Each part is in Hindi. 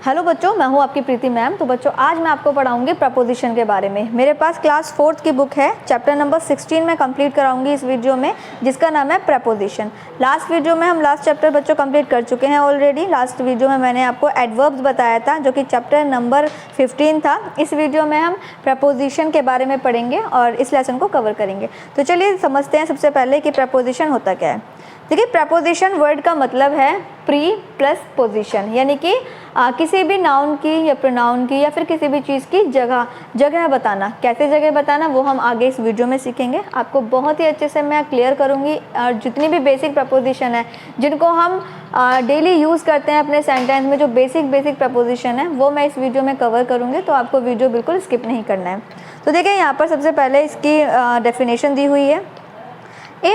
हेलो बच्चों, मैं हूं आपकी प्रीति मैम। तो बच्चों, आज मैं आपको पढ़ाऊंगी प्रपोजिशन के बारे में। मेरे पास क्लास 4th की बुक है, चैप्टर नंबर 16 में कंप्लीट कराऊंगी इस वीडियो में, जिसका नाम है प्रपोजिशन। लास्ट वीडियो में हम लास्ट चैप्टर बच्चों कंप्लीट कर चुके हैं ऑलरेडी। लास्ट वीडियो में मैंने आपको एडवर्ब्स बताया था, जो कि चैप्टर नंबर 15 था। इस वीडियो में हम प्रपोजिशन के बारे में पढ़ेंगे और इस लेसन को कवर करेंगे। तो चलिए समझते हैं सबसे पहले कि प्रपोजिशन होता क्या है। देखिए, प्रपोजिशन वर्ड का मतलब है प्री प्लस पोजीशन, यानी कि किसी भी नाउन की या प्रोनाउन की या फिर किसी भी चीज़ की जगह बताना। कैसे जगह बताना वो हम आगे इस वीडियो में सीखेंगे। आपको बहुत ही अच्छे से मैं क्लियर करूँगी, और जितनी भी बेसिक प्रपोजिशन है जिनको हम डेली यूज़ करते हैं अपने सेंटेंस में, जो बेसिक प्रपोजिशन है वो मैं इस वीडियो में कवर करूँगी। तो आपको वीडियो बिल्कुल स्किप नहीं करना है। तो देखिए, यहाँ पर सबसे पहले इसकी डेफिनेशन दी हुई है। A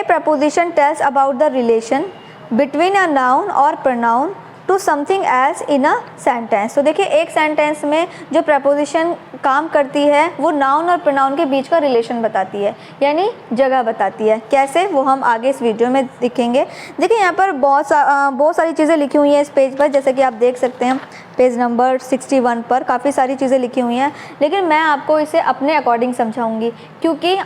preposition tells about the relation between a noun or pronoun to something else in a sentence। तो देखिए, एक सेंटेंस में जो प्रपोजिशन काम करती है वो नाउन और प्रोनाउन के बीच का रिलेशन बताती है, यानी जगह बताती है। कैसे, वो हम आगे इस वीडियो में दिखेंगे। देखिए, यहाँ पर बहुत सारी चीज़ें लिखी हुई हैं इस पेज पर, जैसे कि आप देख सकते हैं पेज नंबर 61 पर काफ़ी सारी चीज़ें लिखी हुई हैं। लेकिन मैं आपको इसे अपने अकॉर्डिंग समझाऊंगी, क्योंकि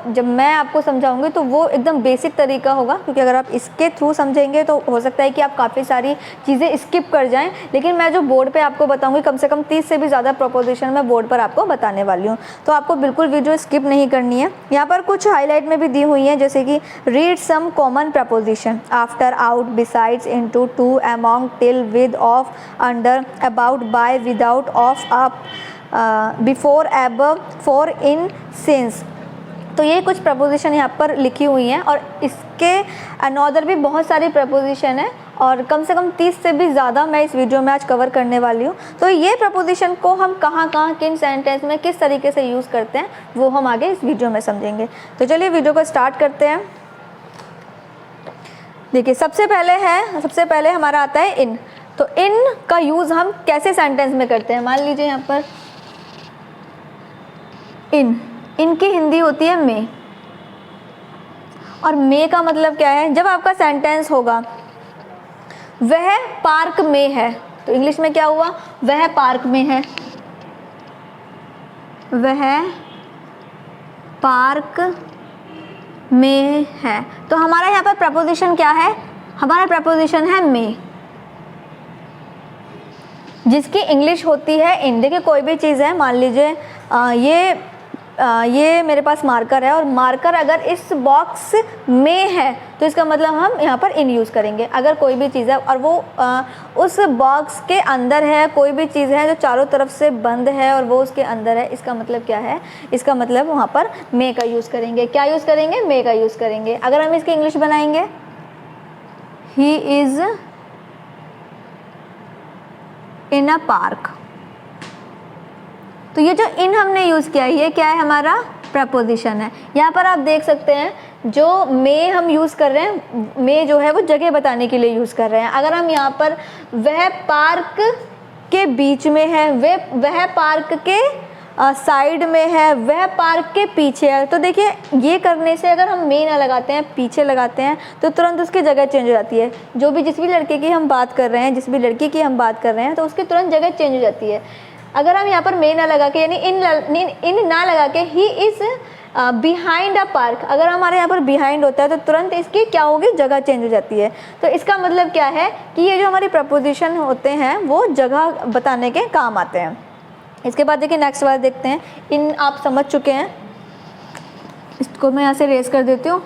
जब मैं आपको समझाऊंगी तो वो एकदम बेसिक तरीका होगा। क्योंकि अगर आप इसके थ्रू समझेंगे तो हो सकता है कि आप काफ़ी सारी चीज़ें स्किप कर जाएं। लेकिन मैं जो बोर्ड पे आपको बताऊंगी, कम से कम 30 से भी ज़्यादा प्रपोजिशन मैं बोर्ड पर आपको बताने वाली हूँ। तो आपको बिल्कुल वीडियो स्किप नहीं करनी है। यहाँ पर कुछ हाईलाइट में भी दी हुई हैं, जैसे कि read some common proposition after, out, besides, into, to, among, till, with, of, under, about, by, without, of, up, before, above, for, in, since। तो ये कुछ प्रपोजिशन यहाँ पर लिखी हुई हैं, और इसके अनदर भी बहुत सारी प्रपोजिशन है, और कम से कम 30 से भी ज़्यादा मैं इस वीडियो में आज कवर करने वाली हूँ। तो ये प्रपोजिशन को हम कहाँ किन सेंटेंस में किस तरीके से यूज़ करते हैं वो हम आगे इस वीडियो में समझेंगे। तो चलिए वीडियो को स्टार्ट करते हैं। देखिए, सबसे पहले हमारा आता है इन। तो इन का यूज़ हम कैसे सेंटेंस में करते हैं। मान लीजिए यहाँ पर इन की हिंदी होती है मे, और मे का मतलब क्या है, जब आपका सेंटेंस होगा वह पार्क में है, तो इंग्लिश में क्या हुआ, वह पार्क में है, वह पार्क में है। तो हमारा यहाँ पर प्रपोजिशन क्या है, हमारा प्रपोजिशन है मे, जिसकी इंग्लिश होती है इन। देखिए, कोई भी चीज़ है, मान लीजिए ये मेरे पास मार्कर है, और मार्कर अगर इस बॉक्स में है तो इसका मतलब हम यहाँ पर इन यूज़ करेंगे। अगर कोई भी चीज़ है और वो उस बॉक्स के अंदर है, कोई भी चीज़ है जो चारों तरफ से बंद है और वो उसके अंदर है, इसका मतलब क्या है, इसका मतलब वहाँ पर मे का यूज़ करेंगे। क्या यूज़ करेंगे, मे का यूज़ करेंगे। अगर हम इसकी इंग्लिश बनाएंगे, he is in a park, तो ये जो इन हमने यूज़ किया, ये क्या है, हमारा प्रपोजिशन है। यहाँ पर आप देख सकते हैं जो मे हम यूज़ कर रहे हैं, मे जो है वो जगह बताने के लिए यूज़ कर रहे हैं। अगर हम यहाँ पर वह पार्क के बीच में है, वह पार्क के साइड में है, वह पार्क के पीछे है, तो देखिए ये करने से अगर हम मे ना लगाते हैं, पीछे लगाते हैं, तो तुरंत उसकी जगह चेंज हो जाती है। जिस भी लड़के की हम बात कर रहे हैं, जिस भी लड़की की हम बात कर रहे हैं, तो उसकी तुरंत जगह चेंज हो जाती है। अगर हम यहाँ पर मे ना लगा के, यानी इन ना लगा के he is behind a park, अगर हमारे यहाँ पर बिहाइंड होता है तो तुरंत इसकी क्या होगी, जगह चेंज हो जाती है। तो इसका मतलब क्या है कि ये जो हमारे प्रपोजिशन होते हैं वो जगह बताने के काम आते हैं। इसके बाद देखिए नेक्स्ट वाला देखते हैं। इन आप समझ चुके हैं, इसको मैं यहाँ से रेज कर देती हूँ।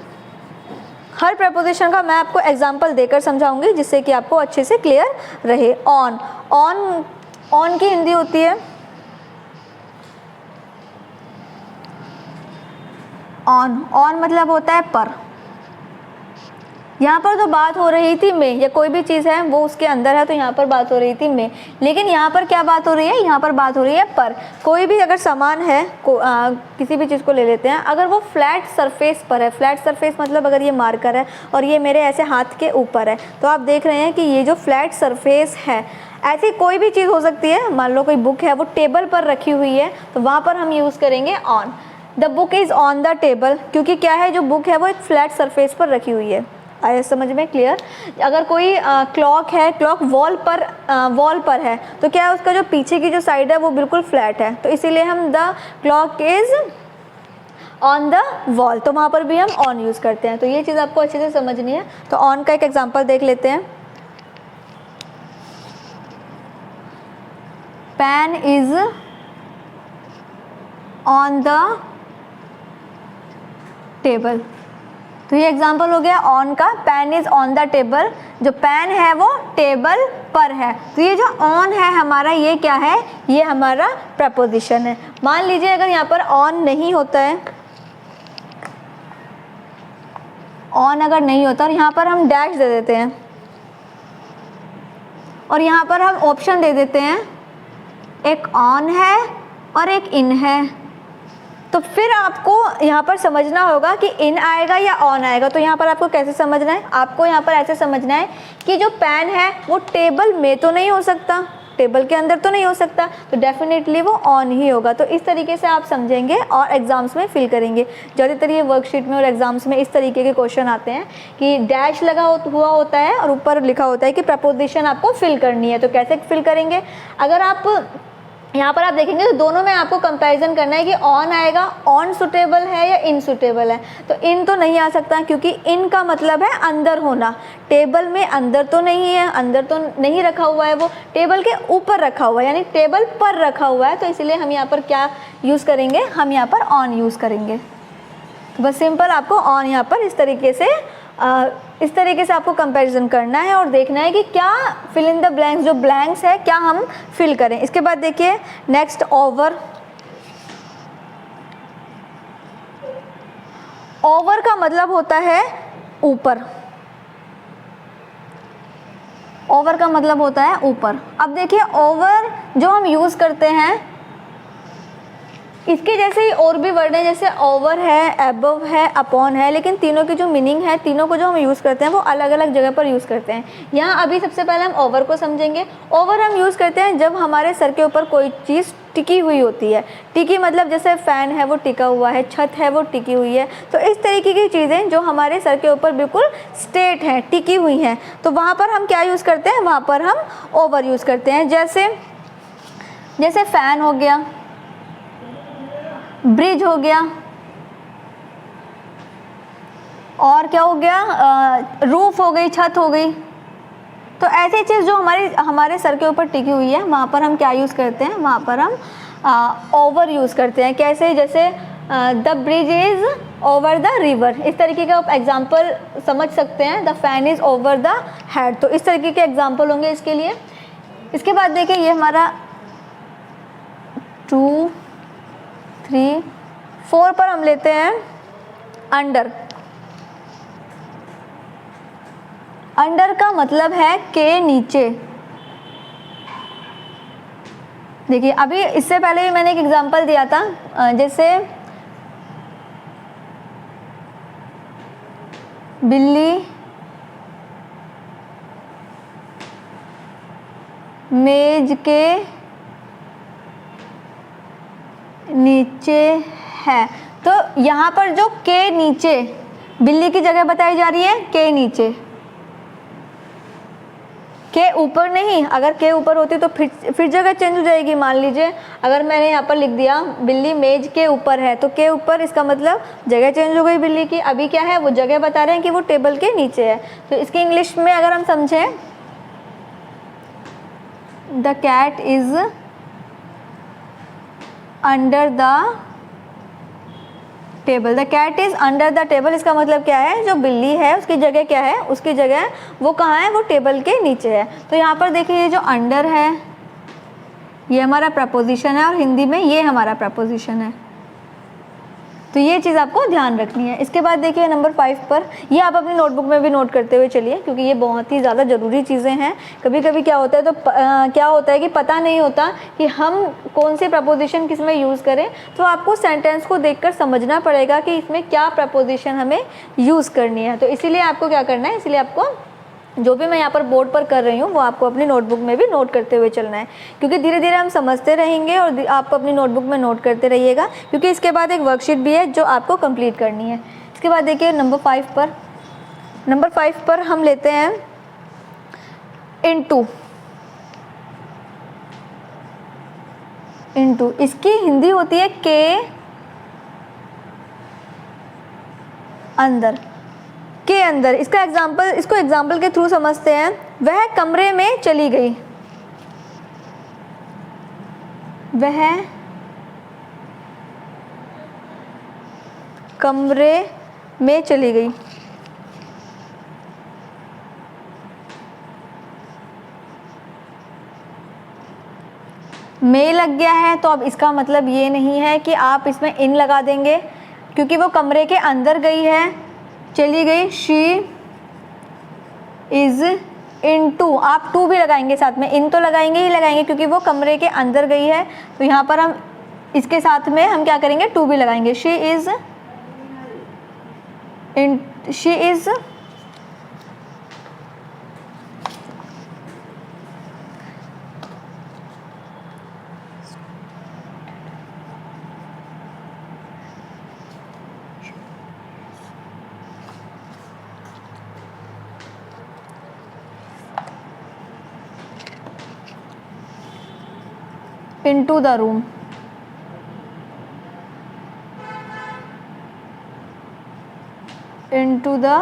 हर प्रपोजिशन का मैं आपको एग्जांपल देकर समझाऊंगी, जिससे कि आपको अच्छे से क्लियर रहे। ऑन की हिंदी होती है ऑन मतलब होता है पर। यहाँ पर तो बात हो रही थी में, या कोई भी चीज़ है वो उसके अंदर है, तो यहाँ पर बात हो रही थी में। लेकिन यहाँ पर क्या बात हो रही है, यहाँ पर बात हो रही है पर। कोई भी अगर सामान है, किसी भी चीज़ को ले लेते हैं, अगर वो फ्लैट सरफेस पर है, फ्लैट सरफेस मतलब अगर ये मार्कर है और ये मेरे ऐसे हाथ के ऊपर है, तो आप देख रहे हैं कि ये जो फ्लैट सरफेस है, ऐसी कोई भी चीज़ हो सकती है। मान लो कोई बुक है, वो टेबल पर रखी हुई है, तो वहाँ पर हम यूज़ करेंगे on. The book is on the table, क्योंकि क्या है, जो बुक है वो एक फ्लैट सरफेस पर रखी हुई है। आया समझ में? क्लियर? अगर कोई क्लॉक है, क्लॉक वॉल पर है, तो क्या है उसका जो पीछे की जो साइड है वो बिल्कुल फ्लैट है, तो इसीलिए हम the clock is on the wall, तो वहाँ पर भी हम ऑन यूज़ करते हैं। तो ये चीज़ आपको अच्छे से समझनी है। तो ऑन का एक एग्जांपल देख लेते हैं। Pen is on the table, तो ये एग्जांपल हो गया ऑन का। Pen is on the table, जो पेन है वो टेबल पर है। तो ये जो ऑन है हमारा, ये क्या है? ये हमारा प्रपोजिशन है। मान लीजिए अगर यहाँ पर ऑन नहीं होता है, ऑन अगर नहीं होता और यहाँ पर हम डैश दे देते हैं और यहाँ पर हम ऑप्शन दे देते हैं, एक ऑन है और एक इन है, तो फिर आपको यहाँ पर समझना होगा कि इन आएगा या ऑन आएगा। तो यहाँ पर आपको कैसे समझना है? आपको यहाँ पर ऐसे समझना है कि जो पेन है वो टेबल में तो नहीं हो सकता, टेबल के अंदर तो नहीं हो सकता, तो डेफिनेटली वो ऑन ही होगा। तो इस तरीके से आप समझेंगे और एग्जाम्स में फिल करेंगे। ज़्यादातर ये वर्कशीट में और एग्जाम्स में इस तरीके के क्वेश्चन आते हैं कि डैश लगा हुआ होता है और ऊपर लिखा होता है कि प्रपोजिशन आपको फिल करनी है। तो कैसे फिल करेंगे? अगर आप यहाँ पर आप देखेंगे तो दोनों में आपको कंपैरिजन करना है कि ऑन आएगा, ऑन सुटेबल है या इन सुटेबल है। तो इन तो नहीं आ सकता क्योंकि इन का मतलब है अंदर होना, टेबल में अंदर तो नहीं है, अंदर तो नहीं रखा हुआ है, वो टेबल के ऊपर रखा हुआ है, यानी टेबल पर रखा हुआ है। तो इसीलिए हम यहाँ पर क्या यूज़ करेंगे? हम यहाँ पर ऑन यूज़ करेंगे। तो बस सिंपल आपको ऑन यहाँ पर इस तरीके से आपको कंपैरिजन करना है और देखना है कि क्या फिल इन द ब्लैंक्स, जो ब्लैंक्स है क्या हम फिल करें। इसके बाद देखिए नेक्स्ट ओवर। ओवर का मतलब होता है ऊपर, ओवर का मतलब होता है ऊपर। अब देखिए ओवर जो हम यूज़ करते हैं, इसके जैसे ही और भी वर्ड हैं, जैसे ओवर है, एबव है, अपॉन है, लेकिन तीनों की जो मीनिंग है, तीनों को जो हम यूज़ करते हैं वो अलग अलग जगह पर यूज़ करते हैं। यहाँ अभी सबसे पहले हम ओवर को समझेंगे। ओवर हम यूज़ करते हैं जब हमारे सर के ऊपर कोई चीज़ टिकी हुई होती है। टिकी मतलब जैसे फ़ैन है वो टिका हुआ है, छत है वो टिकी हुई है। तो इस तरीके की चीज़ें जो हमारे सर के ऊपर बिल्कुल स्ट्रेट हैं, टिकी हुई हैं, तो वहाँ पर हम क्या यूज़ करते हैं? वहाँ पर हम ओवर यूज़ करते हैं। जैसे फ़ैन हो गया, ब्रिज हो गया, और क्या हो गया? रूफ हो गई, छत हो गई। तो ऐसी चीज़ जो हमारे सर के ऊपर टिकी हुई है, वहाँ पर हम क्या यूज़ करते हैं? वहाँ पर हम ओवर यूज़ करते हैं। कैसे? जैसे the bridge is over the river, इस तरीके का आप एग्जाम्पल समझ सकते हैं। The fan is over the head, तो इस तरीके के एग्जाम्पल होंगे इसके लिए। इसके बाद देखिए ये हमारा 2, 3, 4 पर हम लेते हैं अंडर। अंडर का मतलब है के नीचे। देखिए अभी इससे पहले भी मैंने एक एग्जांपल दिया था, जैसे बिल्ली मेज के नीचे है। तो यहाँ पर जो के नीचे, बिल्ली की जगह बताई जा रही है के नीचे, के ऊपर नहीं। अगर के ऊपर होती तो फिर जगह चेंज हो जाएगी। मान लीजिए अगर मैंने यहाँ पर लिख दिया बिल्ली मेज के ऊपर है, तो के ऊपर इसका मतलब जगह चेंज हो गई बिल्ली की। अभी क्या है? वो जगह बता रहे हैं कि वो टेबल के नीचे है। तो इसकी इंग्लिश में अगर हम समझें, the cat is under the table. The cat is under the table, इसका मतलब क्या है? जो बिल्ली है उसकी जगह क्या है? उसकी जगह वो कहाँ है? वो टेबल के नीचे है। तो यहाँ पर देखिए ये जो अंडर है ये हमारा प्रपोजिशन है और हिंदी में ये हमारा प्रपोजिशन है। तो ये चीज़ आपको ध्यान रखनी है। इसके बाद देखिए नंबर 5 पर, ये आप अपनी नोटबुक में भी नोट करते हुए चलिए क्योंकि ये बहुत ही ज़्यादा ज़रूरी चीज़ें हैं। कभी कभी क्या होता है तो क्या होता है कि पता नहीं होता कि हम कौन सी प्रपोजिशन किस में यूज़ करें, तो आपको सेंटेंस को देखकर समझना पड़ेगा कि इसमें क्या प्रपोजिशन हमें यूज़ करनी है। तो इसीलिए आपको क्या करना है, इसलिए आपको जो भी मैं यहाँ पर बोर्ड पर कर रही हूँ वो आपको अपनी नोटबुक में भी नोट करते हुए चलना है, क्योंकि धीरे धीरे हम समझते रहेंगे और आप अपनी नोटबुक में नोट करते रहिएगा, क्योंकि इसके बाद एक वर्कशीट भी है जो आपको कंप्लीट करनी है। इसके बाद देखिए नंबर 5 पर, नंबर 5 पर हम लेते हैं इनटू। इनटू इसकी हिंदी होती है के अंदर। के अंदर इसका एग्जाम्पल, इसको एग्जाम्पल के थ्रू समझते हैं। वह कमरे में चली गई। वह कमरे में चली गई। में लग गया है तो अब इसका मतलब ये नहीं है कि आप इसमें इन लगा देंगे, क्योंकि वो कमरे के अंदर गई है, चली गई। शी इज इनटू, आप टू भी लगाएंगे साथ में, इन तो लगाएंगे ही लगाएंगे क्योंकि वो कमरे के अंदर गई है। तो यहाँ पर हम इसके साथ में हम क्या करेंगे, टू भी लगाएंगे। She is in, she is into the room। into the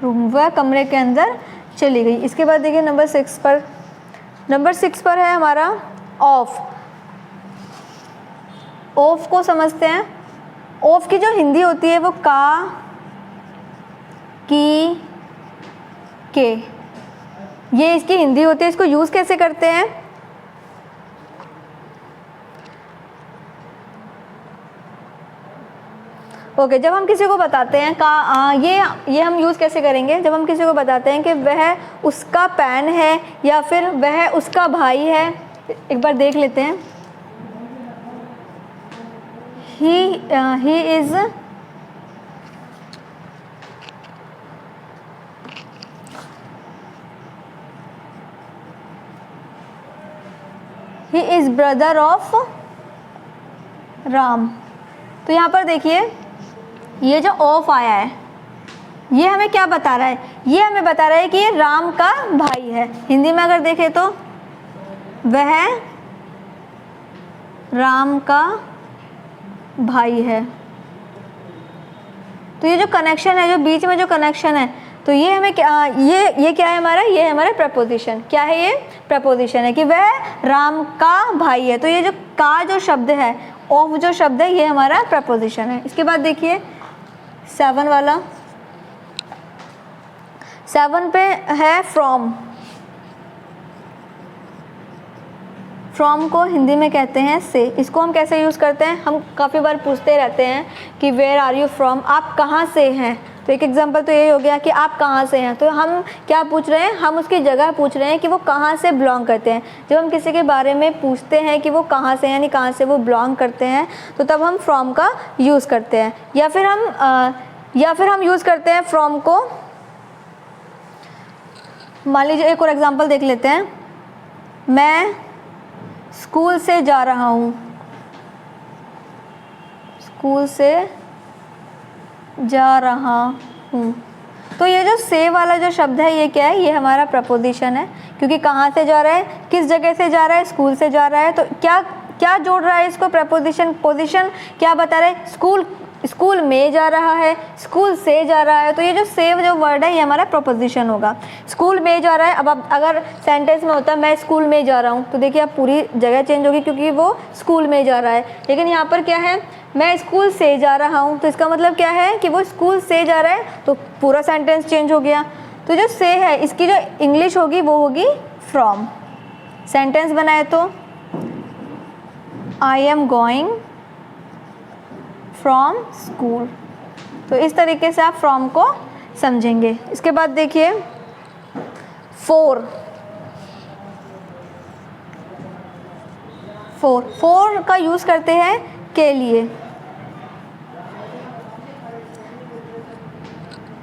room, वह कमरे के अंदर चली गई। इसके बाद देखिए नंबर 6 पर। नंबर 6 पर है हमारा ऑफ। ऑफ को समझते हैं। ऑफ की जो हिंदी होती है वो का, की, के, ये इसकी हिंदी होती है। इसको यूज़ कैसे करते हैं, ओके जब हम किसी को बताते हैं का, ये हम यूज़ कैसे करेंगे, जब हम किसी को बताते हैं कि वह उसका पैन है या फिर वह उसका भाई है। एक बार देख लेते हैं। He is he is brother of Ram. तो यहाँ पर देखिए ये जो ऑफ आया है ये हमें क्या बता रहा है, ये हमें बता रहा है कि ये राम का भाई है। हिंदी में अगर देखें तो वह राम का भाई है। तो ये जो कनेक्शन है, जो बीच में जो कनेक्शन है, तो ये हमें क्या, ये क्या है हमारा, ये है हमारा प्रपोजिशन। क्या है ये, प्रपोजिशन है कि वह राम का भाई है। तो ये जो का जो शब्द है, ऑफ जो शब्द है, ये हमारा प्रपोजिशन है। इसके बाद देखिए 7 वाला। 7 पे है फ्रॉम। फ्रॉम को हिंदी में कहते हैं से। इसको हम कैसे यूज़ करते हैं, हम काफ़ी बार पूछते रहते हैं कि वेयर आर यू फ्रॉम, आप कहाँ से हैं। तो एक एग्जांपल तो यही हो गया कि आप कहाँ से हैं। तो हम क्या पूछ रहे हैं, हम उसकी जगह पूछ रहे हैं कि वो कहाँ से बिलोंग करते हैं। जब हम किसी के बारे में पूछते हैं कि वो कहाँ से, यानी कहाँ से वो बिलोंग करते हैं, तो तब हम फ्रॉम का यूज़ करते हैं। या फिर हम यूज़ करते हैं फ्रॉम को। मान लीजिए एक और एग्जांपल देख लेते हैं। मैं स्कूल से जा रहा हूँ। स्कूल से जा रहा हूँ। तो ये जो से वाला जो शब्द है, ये क्या है, ये हमारा प्रपोजिशन है। क्योंकि कहाँ से जा रहा है, किस जगह से जा रहा है, स्कूल से जा रहा है। तो क्या क्या जोड़ रहा है इसको, प्रपोजिशन। पोजीशन क्या बता रहा है, स्कूल में जा रहा है, स्कूल से जा रहा है। तो ये जो से जो वर्ड है, ये हमारा प्रपोजिशन होगा। स्कूल में जा रहा है। अब अगर सेंटेंस में होता है मैं स्कूल में जा रहा हूँ, तो देखिए अब पूरी जगह चेंज होगी क्योंकि वो स्कूल में जा रहा है। लेकिन यहाँ पर क्या है, मैं स्कूल से जा रहा हूँ, तो इसका मतलब क्या है कि वो स्कूल से जा रहा है, तो पूरा सेंटेंस चेंज हो गया। तो जो से है, इसकी जो इंग्लिश होगी वो होगी फ्रॉम। सेंटेंस बनाए तो आई एम गोइंग फ्रॉम स्कूल। तो इस तरीके से आप फ्रॉम को समझेंगे। इसके बाद देखिए 4 का यूज़ करते हैं के लिए।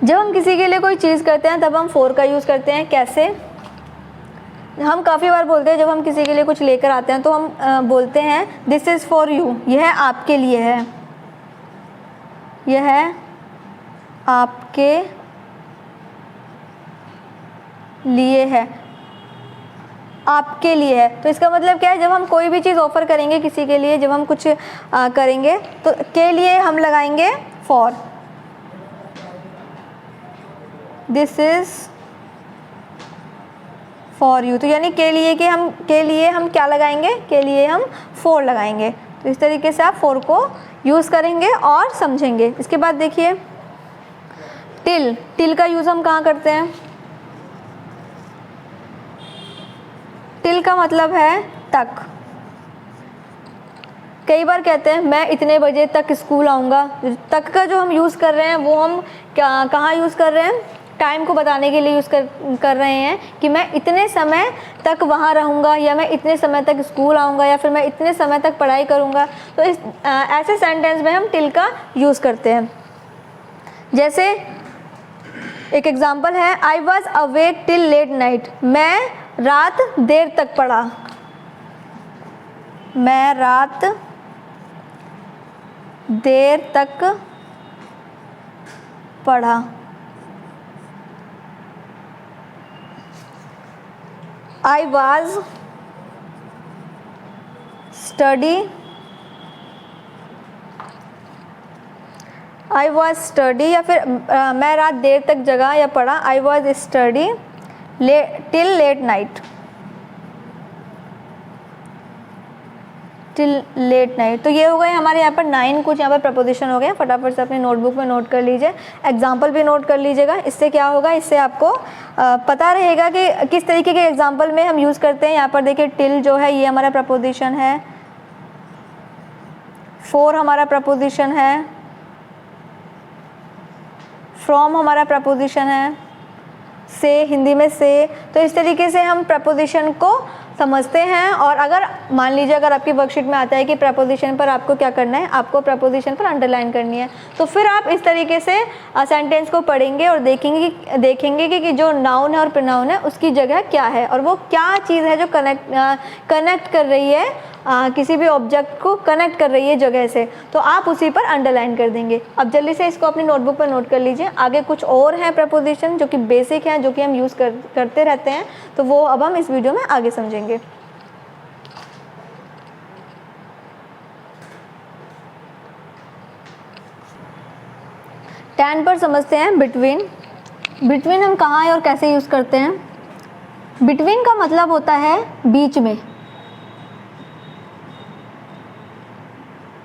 जब हम किसी के लिए कोई चीज़ करते हैं तब हम 4 का यूज़ करते हैं। कैसे, हम काफ़ी बार बोलते हैं जब हम किसी के लिए कुछ लेकर आते हैं तो हम बोलते हैं दिस इज़ फॉर यू, यह आपके लिए है, यह आपके लिए है, आपके लिए है। तो इसका मतलब क्या है, जब हम कोई भी चीज़ ऑफ़र करेंगे किसी के लिए, जब हम कुछ करेंगे तो के लिए हम लगाएंगे for, this is for you. तो यानी के लिए हम क्या लगाएंगे, के लिए हम फॉर लगाएंगे। तो इस तरीके से आप फॉर को यूज़ करेंगे और समझेंगे। इसके बाद देखिए टिल का यूज़ हम कहाँ करते हैं। टिल का मतलब है तक। कई बार कहते हैं मैं इतने बजे तक स्कूल आऊँगा। तक का जो हम यूज़ कर रहे हैं वो हम कहाँ यूज़ कर रहे हैं, टाइम को बताने के लिए यूज़ कर रहे हैं कि मैं इतने समय तक वहाँ रहूँगा, या मैं इतने समय तक स्कूल आऊँगा, या फिर मैं इतने समय तक पढ़ाई करूँगा। तो इस ऐसे सेंटेंस में हम टिल का यूज़ करते हैं। जैसे एक एग्जांपल है, I was awake till late night, मैं रात देर तक पढ़ा, मैं रात देर तक पढ़ा। I was study, या फिर मैं रात देर तक जगा या पढ़ा, I was study till late night, till late night. तो ये हो गए हमारे यहाँ पर 9 कुछ यहाँ पर प्रपोजिशन हो गए। फटाफट से अपनी नोटबुक में नोट कर लीजिए, एग्जाम्पल भी नोट कर लीजिएगा। इससे क्या होगा, इससे आपको पता रहेगा कि किस तरीके के एग्जाम्पल में हम यूज़ करते हैं। यहाँ पर देखिए टिल जो है ये हमारा प्रपोजिशन है, फॉर हमारा प्रपोजिशन है, फ्रॉम हमारा प्रपोजिशन है, से हिंदी में से। तो इस तरीके से हम प्रपोजिशन को समझते हैं। और अगर मान लीजिए अगर आपकी वर्कशीट में आता है कि प्रपोजिशन पर आपको क्या करना है, आपको प्रपोजिशन पर अंडरलाइन करनी है, तो फिर आप इस तरीके से सेंटेंस को पढ़ेंगे और देखेंगे कि जो नाउन है और प्रोनाउन है उसकी जगह क्या है, और वो क्या चीज़ है जो कनेक्ट कर रही है, किसी भी ऑब्जेक्ट को कनेक्ट कर रही है जगह से, तो आप उसी पर अंडरलाइन कर देंगे। अब जल्दी से इसको अपनी नोटबुक पर नोट कर लीजिए। आगे कुछ और हैं प्रपोजिशन जो कि बेसिक हैं, जो कि हम यूज़ करते रहते हैं, तो वो अब हम इस वीडियो में आगे समझेंगे। टेन पर समझते हैं बिटवीन। बिटवीन हम कहाँ और कैसे यूज़ करते हैं। बिटवीन का मतलब होता है बीच में।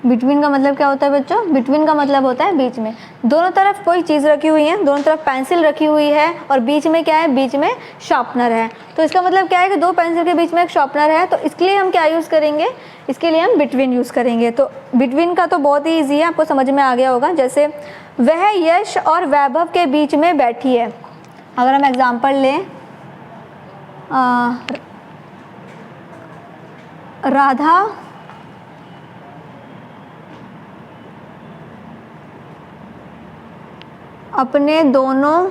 बिटवीन का मतलब क्या होता है बच्चों, बिटवीन का मतलब होता है बीच में। दोनों तरफ कोई चीज़ रखी हुई है, दोनों तरफ पेंसिल रखी हुई है, और बीच में क्या है, बीच में शार्पनर है। तो इसका मतलब क्या है कि दो पेंसिल के बीच में एक शार्पनर है, तो इसके लिए हम क्या यूज़ करेंगे, इसके लिए हम बिटवीन यूज़ करेंगे। तो बिटवीन का तो बहुत ही ईजी है, आपको समझ में आ गया होगा। जैसे वह यश और वैभव के बीच में बैठी है। अगर हम एग्जाम्पल लें, राधा अपने दोनों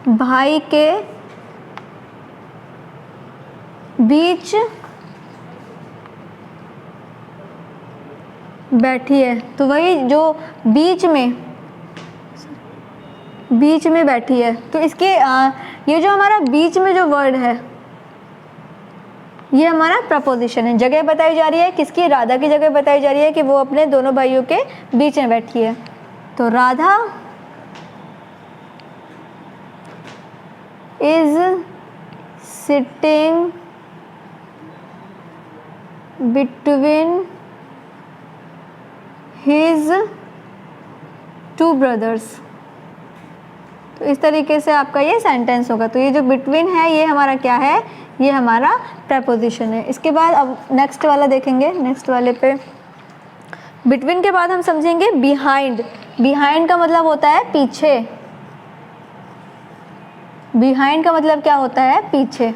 भाई के बीच बैठी है। तो वही जो बीच में बैठी है, तो इसके ये जो हमारा बीच में जो वर्ड है ये हमारा प्रपोजिशन है। जगह बताई जा रही है किसकी, राधा की जगह बताई जा रही है कि वो अपने दोनों भाइयों के बीच में बैठी है। तो Radha is sitting between his two brothers. तो इस तरीके से आपका ये सेंटेंस होगा। तो ये जो बिटवीन है ये हमारा क्या है, ये हमारा प्रपोजिशन है। इसके बाद अब नेक्स्ट वाला देखेंगे। नेक्स्ट वाले पे बिटवीन के बाद हम समझेंगे बिहाइंड। बिहाइंड का मतलब होता है पीछे। बिहाइंड का मतलब क्या होता है, पीछे।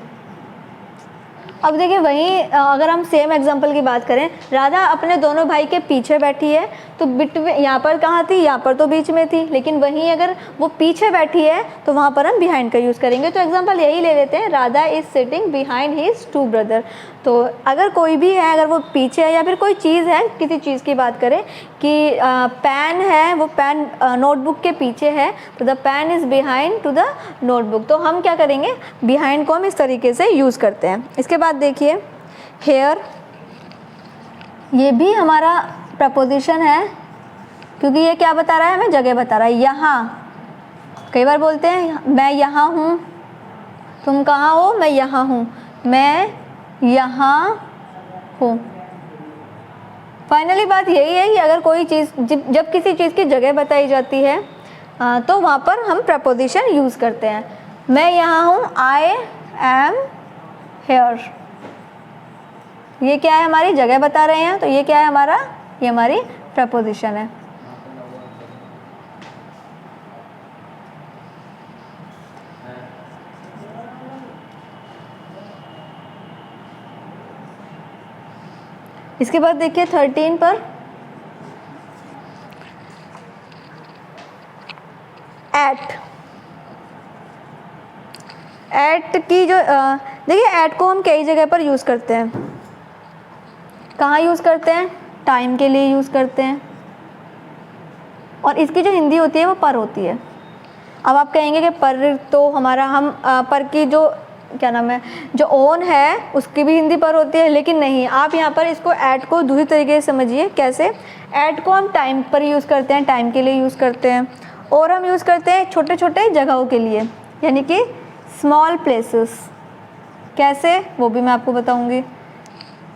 अब देखिए वहीं अगर हम सेम एग्जांपल की बात करें, राधा अपने दोनों भाई के पीछे बैठी है, तो बिटवीन यहाँ पर कहाँ थी, यहाँ पर तो बीच में थी, लेकिन वहीं अगर वो पीछे बैठी है तो वहाँ पर हम बिहाइंड का यूज़ करेंगे। तो एग्जांपल यही ले लेते हैं, Radha is sitting behind his two brother. तो अगर कोई भी है, अगर वो पीछे है, या फिर कोई चीज़ है, किसी चीज़ की बात करें कि पेन है वो पेन नोटबुक के पीछे है, तो the pen is behind to the notebook. तो हम क्या करेंगे, बिहाइंड को हम इस तरीके से यूज़ करते हैं। इसके बाद देखिए हेयर, ये भी हमारा प्रपोजिशन है क्योंकि ये क्या बता रहा है, हमें जगह बता रहा है। यहाँ कई बार बोलते हैं मैं यहाँ हूँ, तुम कहाँ हो, मैं यहाँ हूँ, मैं यहाँ हूँ। फाइनली बात यही है कि अगर कोई चीज़ जब किसी चीज़ की जगह बताई जाती है तो वहाँ पर हम प्रपोजिशन यूज़ करते हैं। मैं यहाँ हूँ, आई एम हेयर, ये क्या है, हमारी जगह बता रहे हैं, तो ये क्या है हमारा, ये हमारी प्रपोजिशन है। इसके बाद देखिए 13 पर एट की जो देखिए एट को हम कई जगह पर यूज़ करते हैं। कहाँ यूज़ करते हैं, टाइम के लिए यूज़ करते हैं, और इसकी जो हिंदी होती है वो पर होती है। अब आप कहेंगे कि पर तो हमारा हम पर की जो क्या नाम है, जो ओन है उसकी भी हिंदी पर होती है, लेकिन नहीं, आप यहाँ पर इसको ऐट को दूसरी तरीके से समझिए। कैसे, ऐट को हम टाइम पर यूज़ करते हैं, टाइम के लिए यूज़ करते हैं, और हम यूज़ करते हैं छोटे छोटे जगहों के लिए, यानी कि स्मॉल प्लेसेस। कैसे, वो भी मैं आपको बताऊँगी।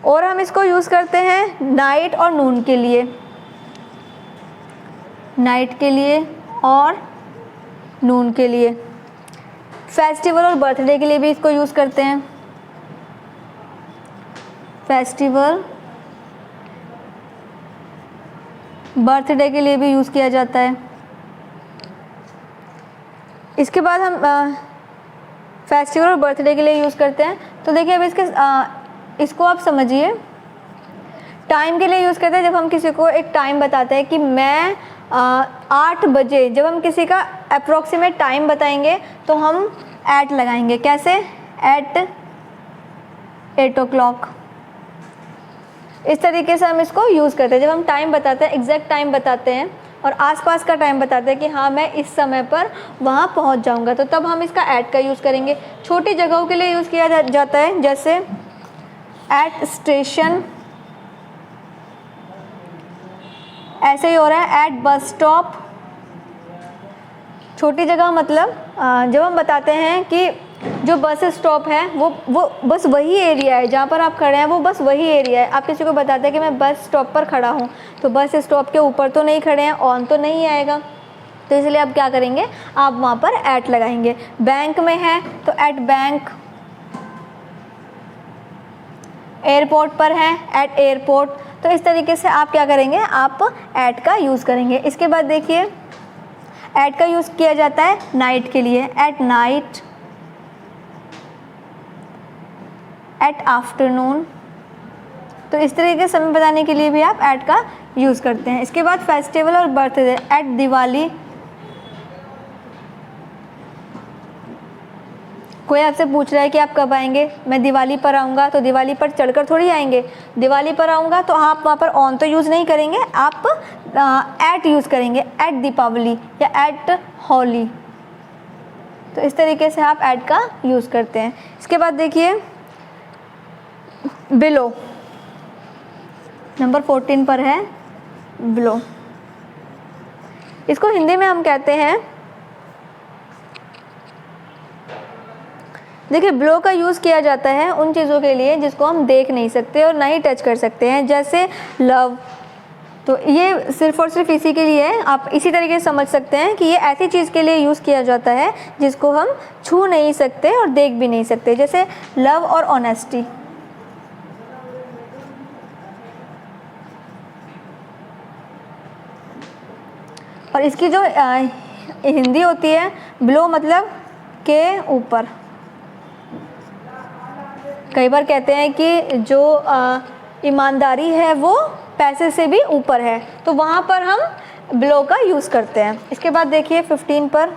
और हम इसको यूज़ करते हैं नाइट और नून के लिए, नाइट के लिए और नून के लिए। फेस्टिवल और बर्थडे के लिए भी इसको यूज़ करते हैं, फेस्टिवल बर्थडे के लिए भी यूज़ किया जाता है। इसके बाद हम फेस्टिवल और बर्थडे के लिए यूज़ करते हैं। तो देखिए अब इसको आप समझिए। टाइम के लिए यूज़ करते हैं जब हम किसी को एक टाइम बताते हैं कि मैं 8 बजे, जब हम किसी का अप्रोक्सीमेट टाइम बताएंगे तो हम एट लगाएंगे। कैसे, एट 8 o'clock। इस तरीके से हम इसको यूज़ करते हैं। जब हम टाइम बताते हैं, एग्जैक्ट टाइम बताते हैं और आसपास का टाइम बताते हैं कि हाँ मैं इस समय पर वहाँ पहुँच जाऊँगा, तो तब हम इसका एट का यूज़ करेंगे। छोटी जगहों के लिए यूज़ किया जाता है, जैसे एट स्टेशन, ऐसे ही हो रहा है एट बस स्टॉप। छोटी जगह मतलब जब हम बताते हैं कि जो बस स्टॉप है वो बस वही एरिया है जहाँ पर आप खड़े हैं, वो बस वही एरिया है। आप किसी को बताते हैं कि मैं बस स्टॉप पर खड़ा हूँ, तो बस स्टॉप के ऊपर तो नहीं खड़े हैं, ऑन तो नहीं आएगा, तो इसलिए आप क्या करेंगे, आप वहाँ पर एट लगाएंगे। बैंक में है तो एट बैंक, एयरपोर्ट पर है एट एयरपोर्ट। तो इस तरीके से आप क्या करेंगे, आप एट का यूज़ करेंगे। इसके बाद देखिए एट का यूज़ किया जाता है नाइट के लिए, एट नाइट, एट आफ्टरनून। तो इस तरीके से समय बताने के लिए भी आप एट का यूज़ करते हैं। इसके बाद फेस्टिवल और बर्थडे, एट दिवाली। कोई आपसे पूछ रहा है कि आप कब आएंगे, मैं दिवाली पर आऊँगा, तो दिवाली पर चढ़कर थोड़ी आएंगे। दिवाली पर आऊँगा तो आप वहाँ पर ऑन तो यूज़ नहीं करेंगे, आप एट यूज़ करेंगे, एट दीपावली या एट होली। तो इस तरीके से आप एट का यूज़ करते हैं। इसके बाद देखिए बिलो, नंबर 14 पर है बिलो। इसको हिंदी में हम कहते हैं, देखिए बिलो का यूज़ किया जाता है उन चीज़ों के लिए जिसको हम देख नहीं सकते और ना ही टच कर सकते हैं, जैसे लव। तो ये सिर्फ़ और सिर्फ इसी के लिए है। आप इसी तरीके से समझ सकते हैं कि ये ऐसी चीज़ के लिए यूज़ किया जाता है जिसको हम छू नहीं सकते और देख भी नहीं सकते, जैसे लव और ऑनेस्टी। और इसकी जो हिंदी होती है, बिलो मतलब के ऊपर। कई बार कहते हैं कि जो ईमानदारी है वो पैसे से भी ऊपर है, तो वहाँ पर हम बिलो का यूज़ करते हैं। इसके बाद देखिए 15 पर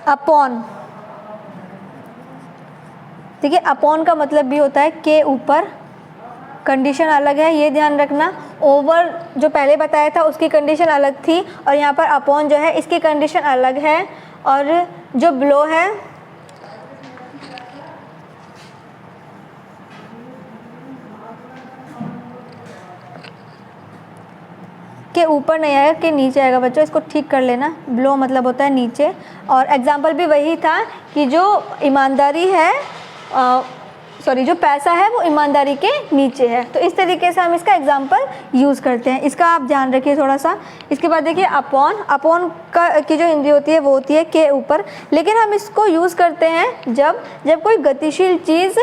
अपॉन। देखिए अपॉन का मतलब भी होता है के ऊपर, कंडीशन अलग है, ये ध्यान रखना। ओवर जो पहले बताया था उसकी कंडीशन अलग थी, और यहाँ पर अपॉन जो है इसकी कंडीशन अलग है, और जो बिलो है के ऊपर नहीं आएगा, के नीचे आएगा। बच्चों इसको ठीक कर लेना, बिलो मतलब होता है नीचे। और एग्जाम्पल भी वही था कि जो ईमानदारी है जो पैसा है वो ईमानदारी के नीचे है। तो इस तरीके से हम इसका एग्जाम्पल यूज़ करते हैं, इसका आप ध्यान रखिए थोड़ा सा। इसके बाद देखिए अपॉन की जो हिंदी होती है वो होती है के ऊपर, लेकिन हम इसको यूज़ करते हैं जब कोई गतिशील चीज़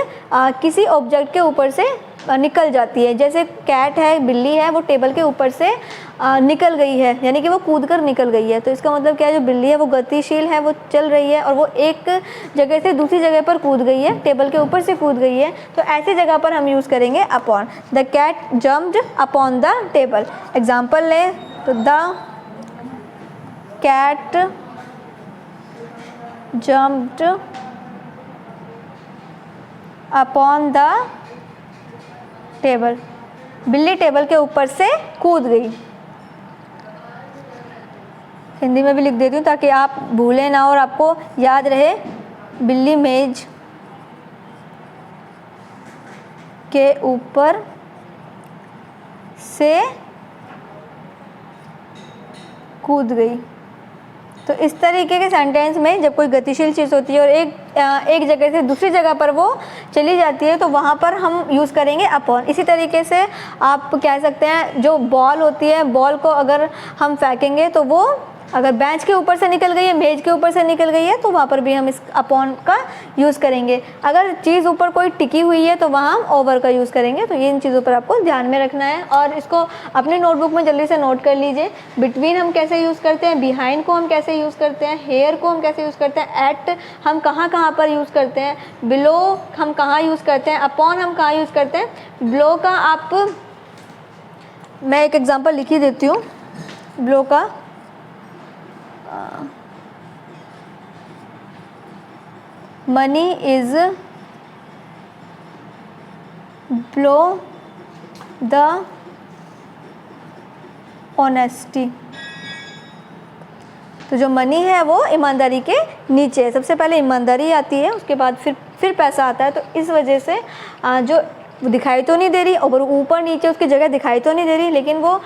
किसी ऑब्जेक्ट के ऊपर से निकल जाती है। जैसे कैट है, बिल्ली है, वो टेबल के ऊपर से निकल गई है, यानी कि वो कूद कर निकल गई है। तो इसका मतलब क्या है, जो बिल्ली है वो गतिशील है, वो चल रही है और वो एक जगह से दूसरी जगह पर कूद गई है, टेबल के ऊपर से कूद गई है। तो ऐसी जगह पर हम यूज़ करेंगे upon. The cat jumped upon the table. Example लें तो the cat jumped upon the table. बिल्ली टेबल के ऊपर से कूद गई। हिंदी में भी लिख देती हूँ ताकि आप भूलें ना और आपको याद रहे। बिल्ली मेज के ऊपर से कूद गई। तो इस तरीके के सेंटेंस में जब कोई गतिशील चीज़ होती है और एक जगह से दूसरी जगह पर वो चली जाती है, तो वहाँ पर हम यूज़ करेंगे अपॉन। इसी तरीके से आप कह सकते हैं, जो बॉल होती है, बॉल को अगर हम फेंकेंगे तो वो अगर बेंच के ऊपर से निकल गई है, मेज के ऊपर से निकल गई है, तो वहाँ पर भी हम इस अपॉन का यूज़ करेंगे। अगर चीज़ ऊपर कोई टिकी हुई है तो वहाँ हम ओवर का यूज़ करेंगे। तो ये इन चीज़ों पर आपको ध्यान में रखना है और इसको अपनी नोटबुक में जल्दी से नोट कर लीजिए। बिटवीन हम कैसे यूज़ करते हैं, बिहाइंड को हम कैसे यूज़ करते हैं, हेयर को हम कैसे यूज़ करते हैं, एट हम कहाँ पर यूज़ करते हैं, बिलो हम कहाँ यूज़ करते हैं, अपॉन हम कहाँ यूज़ करते हैं। बिलो का मैं एक एग्जाम्पल लिख ही देती हूँ। बिलो का money is below the honesty। तो जो मनी है वो ईमानदारी के नीचे है। सबसे पहले ईमानदारी आती है, उसके बाद फिर पैसा आता है। तो इस वजह से जो दिखाई तो नहीं दे रही, और ऊपर नीचे उसकी जगह दिखाई तो नहीं दे रही, लेकिन वो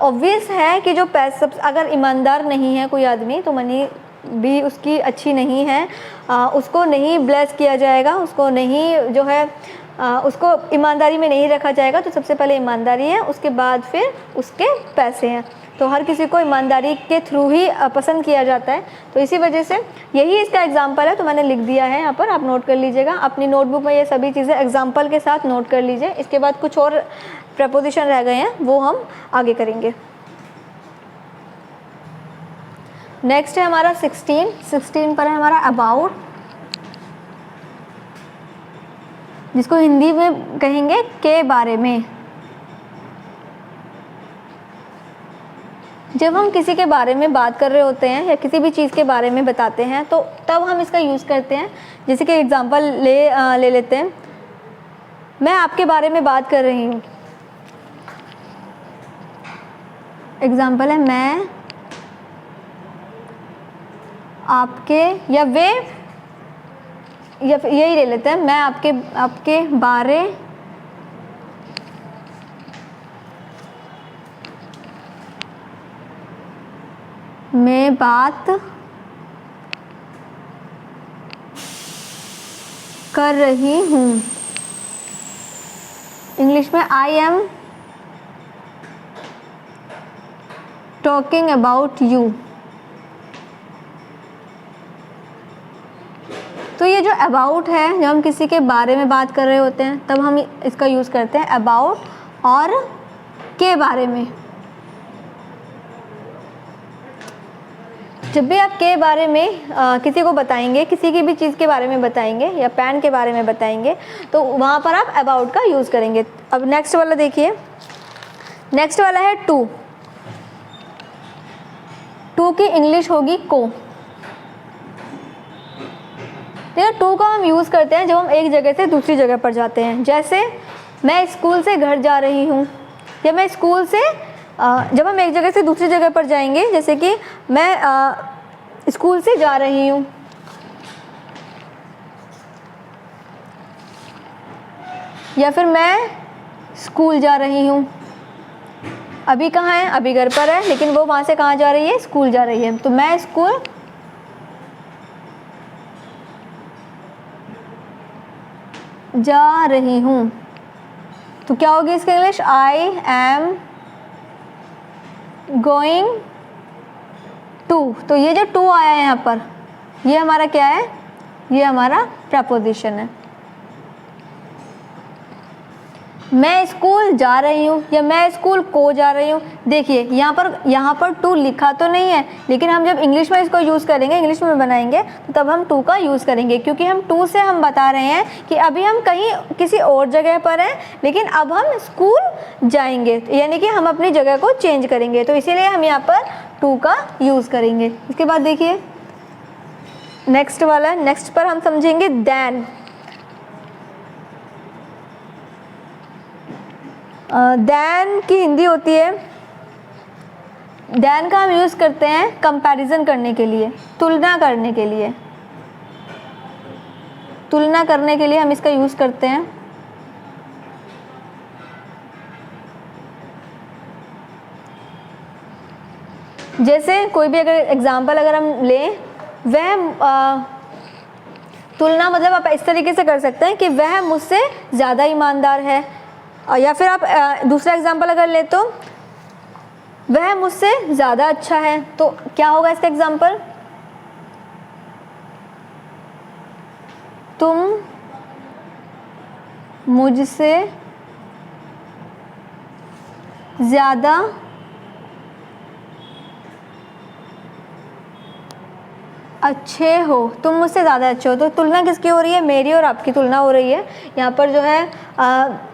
ऑब्वियस है कि जो पैसा, अगर ईमानदार नहीं है कोई आदमी तो मनी भी उसकी अच्छी नहीं है, उसको नहीं ब्लेस किया जाएगा, उसको नहीं जो है उसको ईमानदारी में नहीं रखा जाएगा। तो सबसे पहले ईमानदारी है, उसके बाद फिर उसके पैसे हैं। तो हर किसी को ईमानदारी के थ्रू ही पसंद किया जाता है। तो इसी वजह से यही इसका एग्जाम्पल है। तो मैंने लिख दिया है यहाँ पर, आप नोट कर लीजिएगा अपनी नोटबुक में। ये सभी चीज़ें एग्जाम्पल के साथ नोट कर लीजिए। इसके बाद कुछ और प्रपोजिशन रह गए हैं, वो हम आगे करेंगे। नेक्स्ट है हमारा 16 पर है हमारा अबाउट, जिसको हिंदी में कहेंगे के बारे में। जब हम किसी के बारे में बात कर रहे होते हैं या किसी भी चीज़ के बारे में बताते हैं तो तब हम इसका यूज़ करते हैं। जैसे कि एग्जांपल ले लेते हैं, मैं आपके बारे में बात कर रही हूँ। एग्जांपल है मैं आपके, या वे, या यही ले लेते हैं, मैं आपके बारे में बात कर रही हूँ। इंग्लिश में I am talking about you. तो ये जो अबाउट है, जब हम किसी के बारे में बात कर रहे होते हैं तब हम इसका यूज़ करते हैं अबाउट और के बारे में। जब भी आप के बारे में किसी को बताएंगे, किसी की भी चीज़ के बारे में बताएंगे या पेन के बारे में बताएंगे, तो वहाँ पर आप अबाउट का यूज़ करेंगे। अब नेक्स्ट वाला देखिए, नेक्स्ट वाला है टू। टू की इंग्लिश होगी को। देखिए टू का हम यूज़ करते हैं जब हम एक जगह से दूसरी जगह पर जाते हैं। जैसे मैं स्कूल से घर जा रही हूँ, या मैं स्कूल से जब हम एक जगह से दूसरी जगह पर जाएंगे, जैसे कि मैं स्कूल से जा रही हूँ, या फिर मैं स्कूल जा रही हूँ। अभी कहाँ है? अभी घर पर है, लेकिन वो वहाँ से कहाँ जा रही है? स्कूल जा रही है। तो मैं स्कूल जा रही हूँ, तो क्या होगी इसका English? I am going to. तो ये जो टू आया है यहाँ पर, ये हमारा क्या है? ये हमारा प्रपोजिशन है। मैं स्कूल जा रही हूँ या मैं स्कूल को जा रही हूँ। देखिए यहाँ पर टू लिखा तो नहीं है, लेकिन हम जब इंग्लिश में इसको यूज़ करेंगे, इंग्लिश में बनाएंगे, तो तब हम टू का यूज़ करेंगे, क्योंकि हम टू से हम बता रहे हैं कि अभी हम कहीं किसी और जगह पर हैं, लेकिन अब हम स्कूल जाएंगे, यानी कि हम अपनी जगह को चेंज करेंगे, तो इसीलिए हम यहाँ पर टू का यूज़ करेंगे। इसके बाद देखिए नेक्स्ट वाला, नेक्स्ट पर हम समझेंगे देन। देन की हिंदी होती है, देन का हम यूज़ करते हैं कंपैरिजन करने के लिए, तुलना करने के लिए। तुलना करने के लिए हम इसका यूज़ करते हैं। जैसे कोई भी अगर एग्जाम्पल अगर हम लें, वह तुलना मतलब आप इस तरीके से कर सकते हैं कि वह मुझसे ज़्यादा ईमानदार है, या फिर आप दूसरा एग्जाम्पल अगर ले तो वह मुझसे ज़्यादा अच्छा है। तो क्या होगा इसका एग्जाम्पल? तुम मुझसे ज़्यादा अच्छे हो, तुम मुझसे ज़्यादा अच्छे हो। तो तुलना किसकी हो रही है? मेरी और आपकी तुलना हो रही है। यहाँ पर जो है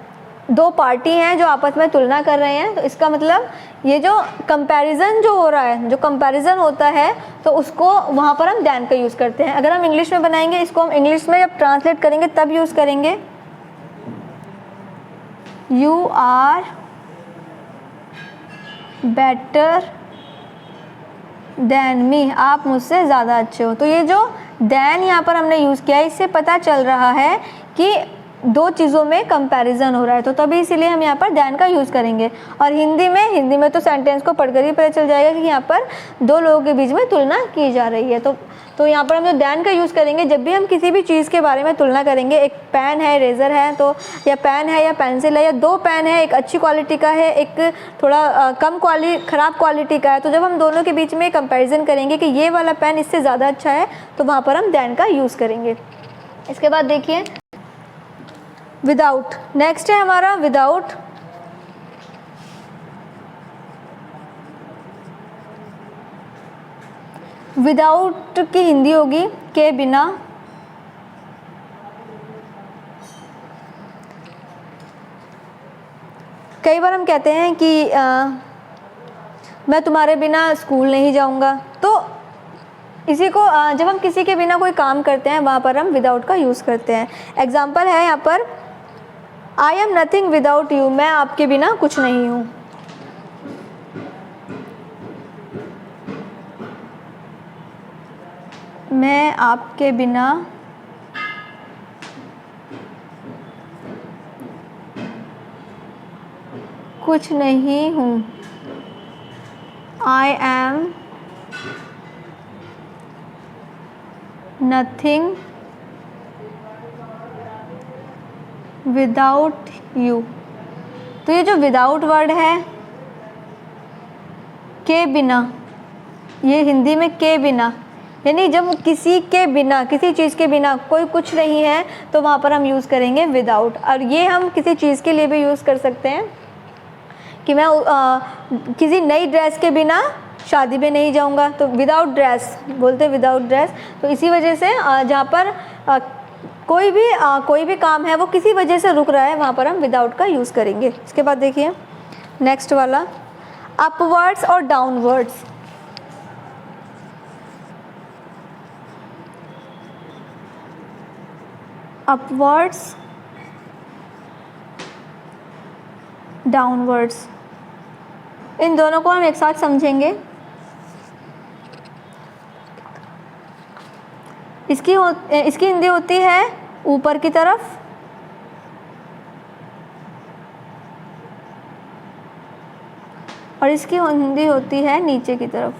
दो पार्टी हैं जो आपस में तुलना कर रहे हैं, तो इसका मतलब ये जो कंपैरिजन जो हो रहा है, जो कंपैरिजन होता है, तो उसको वहाँ पर हम देन का यूज़ करते हैं। अगर हम इंग्लिश में बनाएंगे, इसको हम इंग्लिश में जब ट्रांसलेट करेंगे तब यूज़ करेंगे you are better than me, आप मुझसे ज़्यादा अच्छे हो। तो ये जो देन यहाँ पर हमने यूज़ किया है, इससे पता चल रहा है कि दो चीज़ों में कंपैरिजन हो रहा है, तो तभी इसीलिए हम यहाँ पर देन का यूज़ करेंगे। और हिंदी में तो सेंटेंस को पढ़कर ही पता चल जाएगा कि यहाँ पर दो लोगों के बीच में तुलना की जा रही है। तो यहाँ पर हम जो देन का यूज़ करेंगे, जब भी हम किसी भी चीज़ के बारे में तुलना करेंगे, एक पेन है, इरेज़र है, तो या पेन है या पेंसिल है, या दो पेन है, एक अच्छी क्वालिटी का है, एक थोड़ा ख़राब क्वालिटी का है, तो जब हम दोनों के बीच में कंपैरिजन करेंगे कि ये वाला पेन इससे ज़्यादा अच्छा है, तो वहाँ पर हम देन का यूज़ करेंगे। इसके बाद देखिए विदाउट, नेक्स्ट है हमारा विदाउट। विदाउट की हिंदी होगी के बिना। कई बार हम कहते हैं कि मैं तुम्हारे बिना स्कूल नहीं जाऊंगा, तो इसी को जब हम किसी के बिना कोई काम करते हैं, वहाँ पर हम विदाउट का यूज़ करते हैं। एग्जाम्पल है यहाँ पर I am nothing without you, मैं आपके बिना कुछ नहीं हूँ। मैं आपके बिना कुछ नहीं हूँ। I am nothing without you. तो ये जो विदाउट वर्ड है, के बिना, ये हिंदी में के बिना, यानी जब किसी के बिना, किसी चीज़ के बिना कोई कुछ नहीं है, तो वहाँ पर हम यूज़ करेंगे विदाउट। और ये हम किसी चीज़ के लिए भी यूज़ कर सकते हैं कि मैं किसी नई ड्रेस के बिना शादी में नहीं जाऊँगा, तो विदाउट ड्रेस बोलते हैं, विदाउट ड्रेस। तो इसी वजह से जहाँ पर कोई भी काम है वो किसी वजह से रुक रहा है, वहाँ पर हम विदाउट का यूज़ करेंगे। इसके बाद देखिए नेक्स्ट वाला अपवर्ड्स और डाउनवर्ड्स। Upwards downwards. इन दोनों को हम एक साथ समझेंगे। इसकी हिंदी होती है ऊपर की तरफ, और इसकी हिंदी होती है नीचे की तरफ।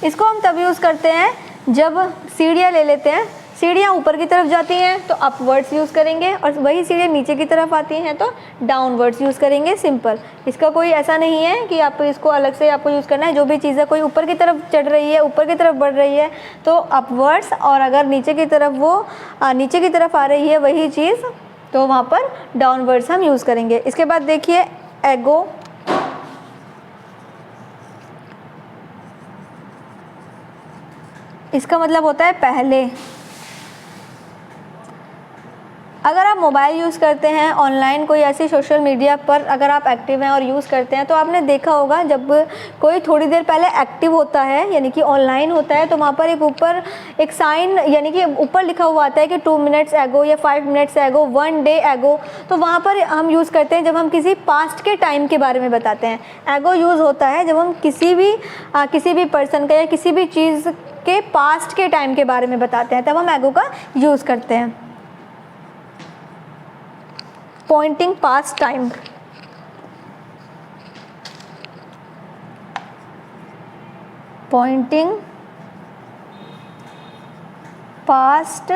इसको हम तब यूज़ करते हैं जब सीढ़ियाँ ले लेते हैं, सीढ़ियाँ ऊपर की तरफ जाती हैं तो अपवर्ड्स यूज़ करेंगे, और वही सीढ़ियाँ नीचे की तरफ आती हैं तो डाउनवर्ड्स यूज़ करेंगे। सिंपल, इसका कोई ऐसा नहीं है कि आप इसको अलग से आपको यूज़ करना है। जो भी चीज़ है कोई ऊपर की तरफ चढ़ रही है, ऊपर की तरफ बढ़ रही है तो अपवर्ड्स, और अगर नीचे की तरफ वो नीचे की तरफ आ रही है वही चीज़ तो वहाँ पर डाउनवर्ड्स हम यूज़ करेंगे। इसके बाद देखिए एगो, इसका मतलब होता है पहले। अगर आप मोबाइल यूज़ करते हैं, ऑनलाइन कोई ऐसी सोशल मीडिया पर अगर आप एक्टिव हैं और यूज़ करते हैं तो आपने देखा होगा जब कोई थोड़ी देर पहले एक्टिव होता है यानी कि ऑनलाइन होता है तो वहाँ पर एक ऊपर एक साइन यानी कि ऊपर लिखा हुआ आता है कि 2 मिनट्स एगो या 5 मिनट्स एगो, 1 डे एगो। तो वहाँ पर हम यूज़ करते हैं जब हम किसी पास्ट के टाइम के बारे में बताते हैं। एगो यूज़ होता है जब हम किसी भी पर्सन का या किसी भी चीज़ के पास्ट के टाइम के बारे में बताते हैं, तब हम एगो का यूज़ करते हैं। Pointing past time, pointing past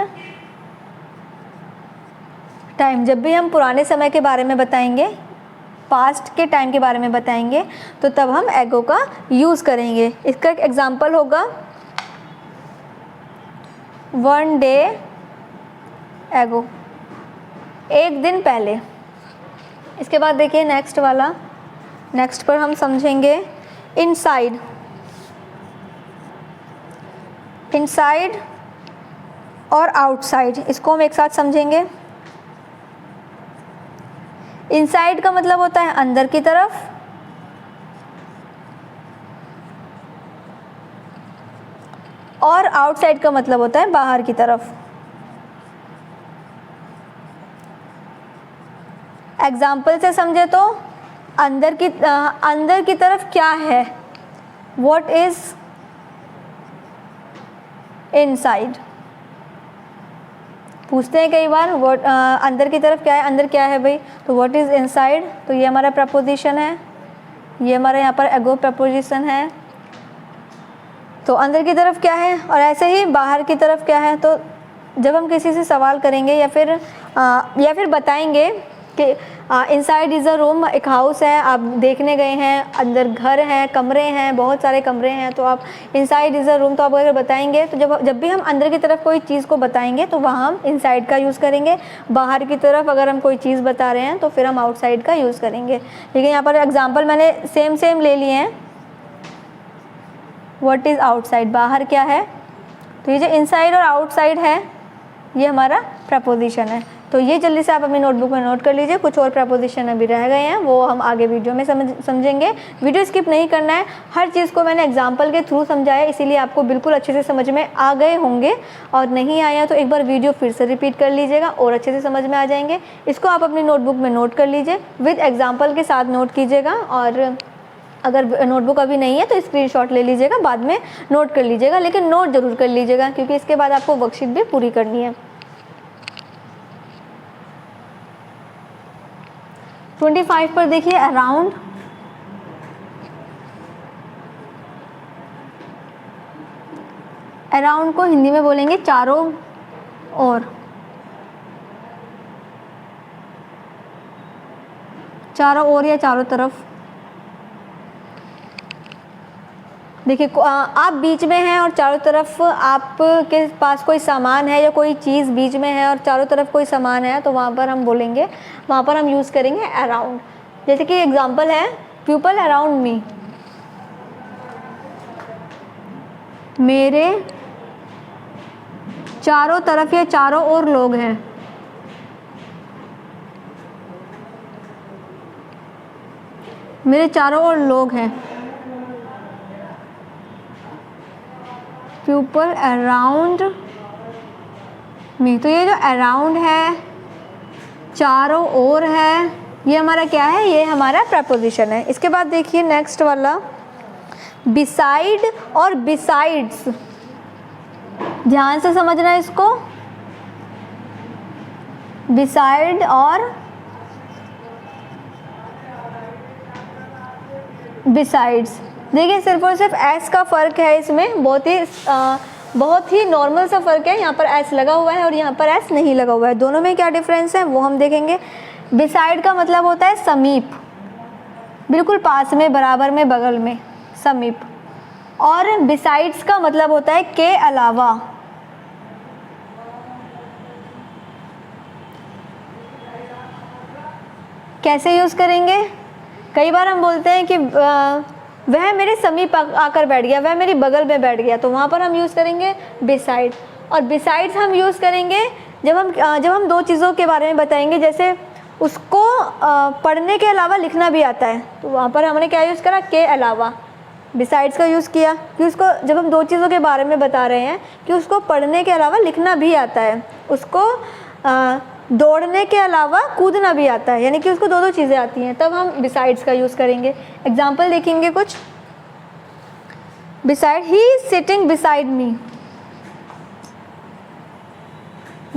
time, जब भी हम पुराने समय के बारे में बताएंगे, पास्ट के टाइम के बारे में बताएंगे तो तब हम एगो का यूज़ करेंगे। इसका एक एग्जांपल होगा 1 डे एगो, एक दिन पहले। इसके बाद देखिए नेक्स्ट वाला, नेक्स्ट पर हम समझेंगे इनसाइड। इनसाइड और आउटसाइड, इसको हम एक साथ समझेंगे। इनसाइड का मतलब होता है अंदर की तरफ, और आउटसाइड का मतलब होता है बाहर की तरफ। एग्जाम्पल से समझे तो अंदर की तरफ क्या है, व्हाट इज इनसाइड। पूछते हैं कई बार अंदर की तरफ क्या है, अंदर क्या है भाई, तो व्हाट इज इनसाइड। तो ये हमारा प्रपोजिशन है, ये हमारा यहाँ पर एगो प्रपोजिशन है। तो अंदर की तरफ क्या है, और ऐसे ही बाहर की तरफ क्या है। तो जब हम किसी से सवाल करेंगे या फिर बताएंगे कि इनसाइड इज़ अ रूम, एक हाउस है, आप देखने गए हैं, अंदर घर है, कमरे हैं, बहुत सारे कमरे हैं, तो आप इनसाइड इज़ अ रूम तो आप अगर बताएंगे तो जब भी हम अंदर की तरफ कोई चीज़ को बताएंगे तो वहाँ हम इनसाइड का यूज़ करेंगे। बाहर की तरफ अगर हम कोई चीज़ बता रहे हैं तो फिर हम आउटसाइड का यूज़ करेंगे। लेकिन यहाँ पर एग्जाम्पल मैंने सेम ले लिए हैं। व्हाट इज़ आउटसाइड, बाहर क्या है, तो ये जो इनसाइड और आउटसाइड है ये हमारा प्रपोजिशन है। तो ये जल्दी से आप अपनी नोटबुक में नोट कर लीजिए। कुछ और प्रपोजिशन अभी रह गए हैं, वो हम आगे वीडियो में समझेंगे। वीडियो स्किप नहीं करना है, हर चीज़ को मैंने एग्जाम्पल के थ्रू समझाया, इसीलिए आपको बिल्कुल अच्छे से समझ में आ गए होंगे। और नहीं आया तो एक बार वीडियो फिर से रिपीट कर लीजिएगा और अच्छे से समझ में आ जाएंगे। इसको आप अपनी नोटबुक में नोट कर लीजिए, विद एग्जाम्पल के साथ नोट कीजिएगा। और अगर नोटबुक अभी नहीं है तो स्क्रीनशॉट ले लीजिएगा, बाद में नोट कर लीजिएगा, लेकिन नोट ज़रूर कर लीजिएगा क्योंकि इसके बाद आपको वर्कशीट भी पूरी करनी है। 25 पर देखिए अराउंड। अराउंड को हिंदी में बोलेंगे चारों ओर, चारों ओर या चारों तरफ। देखिए आप बीच में हैं और चारों तरफ आपके पास कोई सामान है या कोई चीज़ बीच में है और चारों तरफ कोई सामान है, तो वहाँ पर हम बोलेंगे, वहाँ पर हम यूज़ करेंगे अराउंड। जैसे कि एग्जांपल है पीपल अराउंड मी, मेरे चारों तरफ या चारों ओर लोग हैं। मेरे चारों ओर लोग हैं, पीपल अराउंड मी। तो ये जो अराउंड है चारों ओर है, ये हमारा क्या है, ये हमारा प्रपोजिशन है। इसके बाद देखिए नेक्स्ट वाला बिसाइड और बिसाइड्स, ध्यान से समझना है इसको। बिसाइड और बिसाइड्स, देखिए सिर्फ और सिर्फ एस का फ़र्क है इसमें, बहुत ही नॉर्मल सा फ़र्क है। यहाँ पर एस लगा हुआ है और यहाँ पर एस नहीं लगा हुआ है, दोनों में क्या डिफरेंस है वो हम देखेंगे। बिसाइड का मतलब होता है समीप, बिल्कुल पास में, बराबर में, बगल में, समीप। और बिसाइड्स का मतलब होता है के अलावा। कैसे यूज़ करेंगे, कई बार हम बोलते हैं कि वह मेरे समीप आकर बैठ गया, वह मेरी बगल में बैठ गया, तो वहाँ पर हम यूज़ करेंगे बिसाइड। और बिसाइड्स हम यूज़ करेंगे जब हम दो चीज़ों के बारे में बताएंगे, जैसे उसको पढ़ने के अलावा लिखना भी आता है, तो वहाँ पर हमने क्या यूज़ करा, के अलावा, बिसाइड्स का यूज़ किया। कि उसको जब हम दो चीज़ों के बारे में बता रहे हैं कि उसको पढ़ने के अलावा लिखना भी आता है, उसको दौड़ने के अलावा कूदना भी आता है, यानी कि उसको दो चीज़ें आती हैं, तब हम बिसाइड्स का यूज़ करेंगे। एग्जाम्पल देखेंगे कुछ। Beside, he is sitting beside me,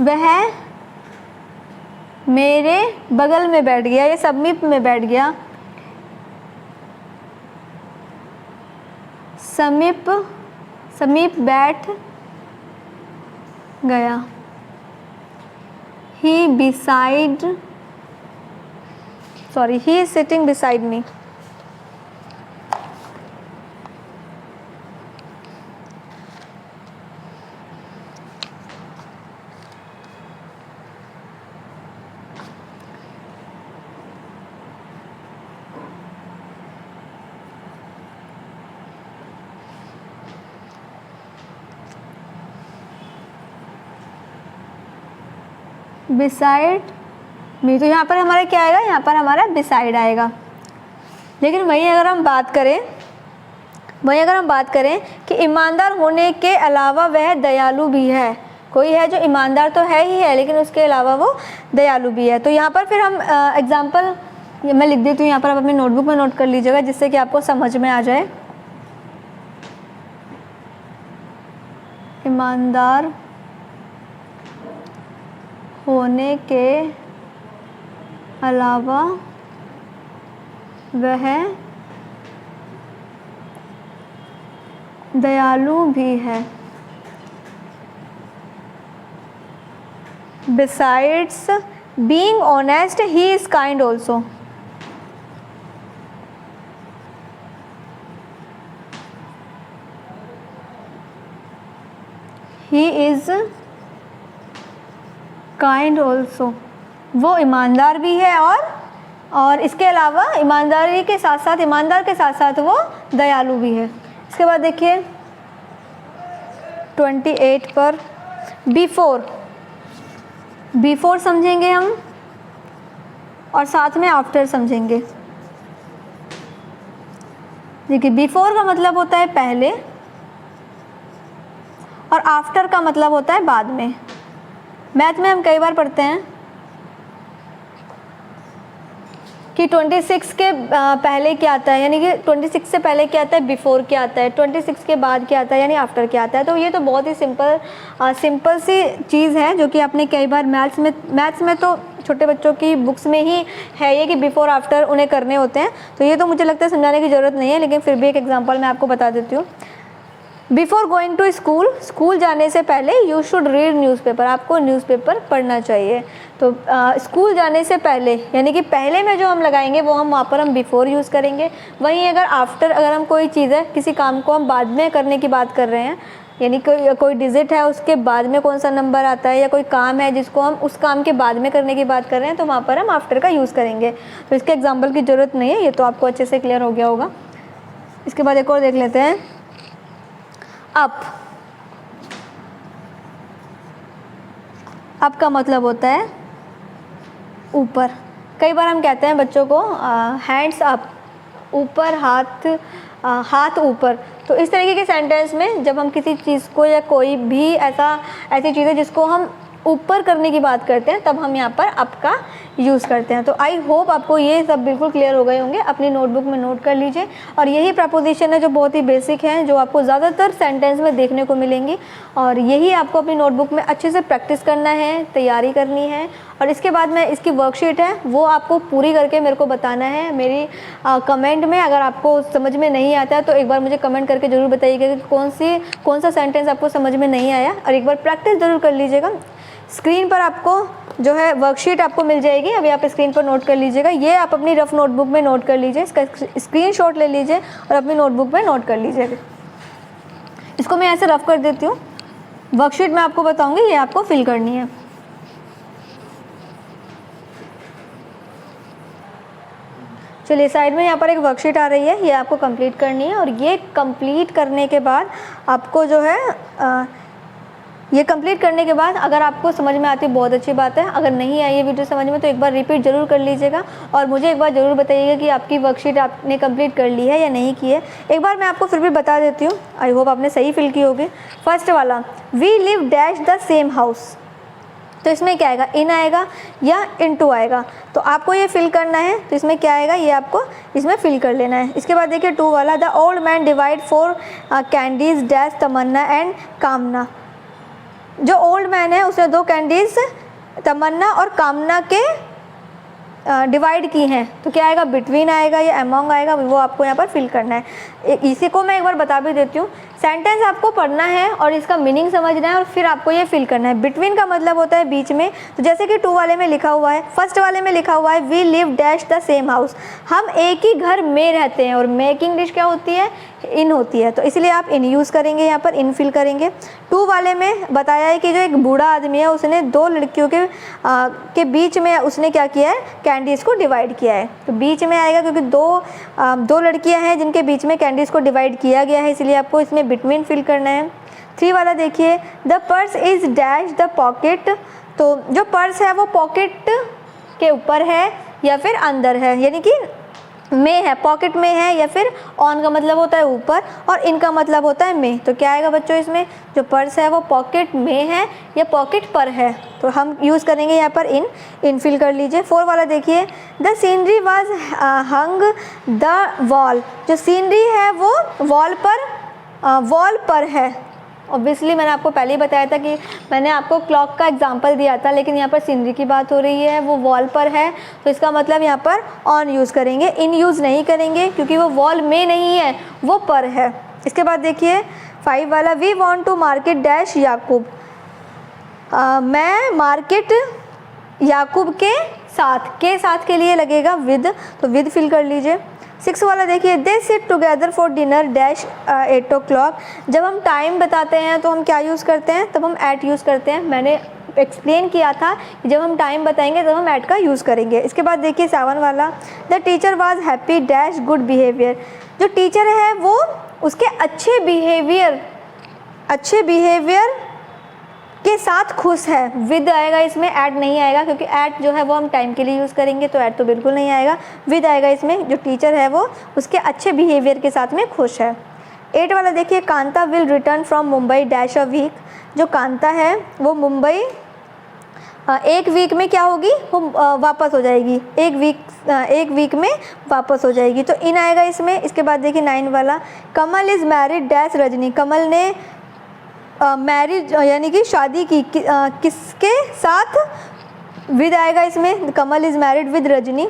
वह मेरे बगल में बैठ गया, या समीप में बैठ गया, समीप बैठ गया। he is sitting beside me. Beside me, तो यहाँ पर हमारा क्या आएगा, यहाँ पर हमारा बिसाइड आएगा। लेकिन वहीं अगर हम बात करें कि ईमानदार होने के अलावा वह दयालु भी है, कोई है जो ईमानदार तो है ही है लेकिन उसके अलावा वो दयालु भी है, तो यहाँ पर फिर हम एग्जाम्पल मैं लिख देती हूँ, यहाँ पर आप अपनी नोटबुक में नोट कर लीजिएगा जिससे कि आपको समझ में आ जाए। ईमानदार होने के अलावा वह दयालु भी है। Besides being honest, he is kind also. He is kind also, वो ईमानदार भी है और इसके अलावा ईमानदार के साथ साथ वो दयालु भी है। इसके बाद देखिए 28 पर बिफोर समझेंगे हम और साथ में आफ्टर समझेंगे। देखिए बिफोर का मतलब होता है पहले और आफ्टर का मतलब होता है बाद में। मैथ में हम कई बार पढ़ते हैं कि 26 के पहले क्या आता है, यानी कि 26 से पहले क्या आता है, बिफोर क्या आता है, 26 के बाद क्या आता है, यानी आफ्टर क्या आता है। तो ये तो बहुत ही सिंपल सी चीज़ है जो कि आपने कई बार मैथ्स में तो छोटे बच्चों की बुक्स में ही है ये कि बिफोर आफ्टर उन्हें करने होते हैं, तो ये तो मुझे लगता है समझाने की ज़रूरत नहीं है, लेकिन फिर भी एक एग्जाम्पल मैं आपको बता देती हूँ। बिफोर गोइंग टू स्कूल जाने से पहले यू शुड रीड न्यूज़पेपर, आपको न्यूज़पेपर पढ़ना चाहिए। तो स्कूल जाने से पहले यानी कि पहले में जो हम लगाएंगे वो वहाँ पर हम बिफोर यूज़ करेंगे। वहीं अगर आफ्टर, अगर हम कोई चीज़ है, किसी काम को हम बाद में करने की बात कर रहे हैं, यानी कोई डिजिट है उसके बाद में कौन सा नंबर आता है, या कोई काम है जिसको हम उस काम के बाद में करने की बात कर रहे हैं, तो वहाँ पर हम आफ्टर का यूज़ करेंगे। तो इसके एग्जाम्पल की ज़रूरत नहीं है, ये तो आपको अच्छे से क्लियर हो गया होगा। इसके बाद एक और देख लेते हैं, अप का मतलब होता है ऊपर। कई बार हम कहते हैं बच्चों को हैंड्स अप, ऊपर हाथ ऊपर। तो इस तरीके के सेंटेंस में जब हम किसी चीज़ को या कोई भी ऐसी चीज़ है जिसको हम ऊपर करने की बात करते हैं, तब हम यहाँ पर अप का यूज़ करते हैं। तो आई होप आपको ये सब बिल्कुल क्लियर हो गए होंगे, अपनी नोटबुक में नोट कर लीजिए। और यही प्रपोजिशन है जो बहुत ही बेसिक हैं, जो आपको ज़्यादातर सेंटेंस में देखने को मिलेंगी, और यही आपको अपनी नोटबुक में अच्छे से प्रैक्टिस करना है, तैयारी करनी है। और इसके बाद में इसकी वर्कशीट है वो आपको पूरी करके मेरे को बताना है मेरी कमेंट में। अगर आपको समझ में नहीं आता है तो एक बार मुझे कमेंट करके ज़रूर बताइएगा कि कौन सा सेंटेंस आपको समझ में नहीं आया, और एक बार प्रैक्टिस ज़रूर कर लीजिएगा। स्क्रीन पर आपको जो है वर्कशीट आपको मिल जाएगी, अभी आप स्क्रीन पर नोट कर लीजिएगा। ये आप अपनी रफ नोटबुक में नोट कर लीजिए, इसका स्क्रीनशॉट ले लीजिए और अपनी नोटबुक में नोट कर लीजिएगा। इसको मैं ऐसे रफ कर देती हूँ। वर्कशीट मैं आपको बताऊँगी, ये आपको फिल करनी है। चलिए साइड में यहाँ पर एक वर्कशीट आ रही है, ये आपको कंप्लीट करनी है। और ये कंप्लीट करने के बाद आपको जो है ये कंप्लीट करने के बाद अगर आपको समझ में आती है बहुत अच्छी बात है, अगर नहीं आई है वीडियो समझ में तो एक बार रिपीट ज़रूर कर लीजिएगा और मुझे एक बार ज़रूर बताइएगा कि आपकी वर्कशीट आपने कंप्लीट कर ली है या नहीं की है। एक बार मैं आपको फिर भी बता देती हूँ, आई होप आपने सही फिल की होगी। फर्स्ट वाला, we live dash the same house, तो इसमें क्या आएगा, इन आएगा या इनटू आएगा, तो आपको ये फिल करना है। तो इसमें क्या आएगा, ये आपको इसमें फिल कर लेना है। इसके बाद देखिए 2 वाला, the old man divide 4 candies dash Tamanna and Kamna. जो ओल्ड मैन है उसने 2 कैंडीज तमन्ना और कामना के डिवाइड की हैं, तो क्या आएगा, बिटवीन आएगा या अमॉन्ग आएगा, वो आपको यहाँ पर फिल करना है। इसी को मैं एक बार बता भी देती हूँ। सेंटेंस आपको पढ़ना है और इसका मीनिंग समझना है और फिर आपको ये फिल करना है। बिटवीन का मतलब होता है बीच में, तो जैसे कि 2 वाले में लिखा हुआ है, फर्स्ट वाले में लिखा हुआ है we live dash the same house, हम एक ही घर में रहते हैं, और में की इंग्लिश क्या होती है, इन होती है, तो इसलिए आप इन यूज़ करेंगे, यहाँ पर इन फिल करेंगे। 2 वाले में बताया है कि जो एक बूढ़ा आदमी है उसने 2 लड़कियों के बीच में उसने क्या किया है, कैंडीज़ को डिवाइड किया है, तो बीच में आएगा क्योंकि दो लड़कियां हैं जिनके बीच में कैंडीज़ को डिवाइड किया गया है, इसलिए आपको इसमें बिटवीन फिल करना है। 3 वाला देखिए, the purse is dash the pocket, तो जो पर्स है वो पॉकेट के ऊपर है या फिर अंदर है, यानी कि में है, पॉकेट में है, या फिर ऑन का मतलब होता है ऊपर और इन का मतलब होता है में, तो क्या आएगा बच्चों, इसमें जो पर्स है वो पॉकेट में है या पॉकेट पर है, तो हम यूज़ करेंगे यहाँ पर इन फिल कर लीजिए। 4 वाला देखिए, the scenery was hung the wall, जो सीनरी है वो वॉल पर है। ऑब्वियसली मैंने आपको पहले ही बताया था कि मैंने आपको क्लॉक का एग्जांपल दिया था, लेकिन यहाँ पर सीनरी की बात हो रही है, वो वॉल पर है, तो इसका मतलब यहाँ पर ऑन यूज़ करेंगे, इन यूज़ नहीं करेंगे क्योंकि वो वॉल में नहीं है, वो पर है। इसके बाद देखिए 5 वाला, we want to market dash Yakub, मैं मार्केट याकूब के साथ के लिए लगेगा विद, तो विद फिल कर लीजिए। 6 वाला देखिए, they sit together for dinner dash 8 o'clock, जब हम टाइम बताते हैं तो हम क्या यूज़ करते हैं, तब हम एट यूज़ करते हैं। मैंने एक्सप्लेन किया था कि जब हम टाइम बताएंगे तब हम एट का यूज़ करेंगे। इसके बाद देखिए 7 वाला, the teacher was happy dash good behaviour, जो टीचर है वो उसके अच्छे बिहेवियर के साथ खुश है, विद आएगा इसमें, ऐड नहीं आएगा क्योंकि ऐड जो है वो हम टाइम के लिए यूज़ करेंगे, तो ऐड तो बिल्कुल नहीं आएगा, विद आएगा इसमें। जो टीचर है वो उसके अच्छे बिहेवियर के साथ में खुश है। 8 वाला देखिए, Kanta will return from Mumbai dash a week, जो कांता है वो मुंबई 1 वीक में क्या होगी, वो वापस हो जाएगी, एक वीक में वापस हो जाएगी, तो इन आएगा इसमें। इसके बाद देखिए 9 वाला, कमल is married dash Rajni, Kamal ने मैरिज यानी कि शादी की किसके साथ, विद आएगा इसमें, Kamal is married with Rajni,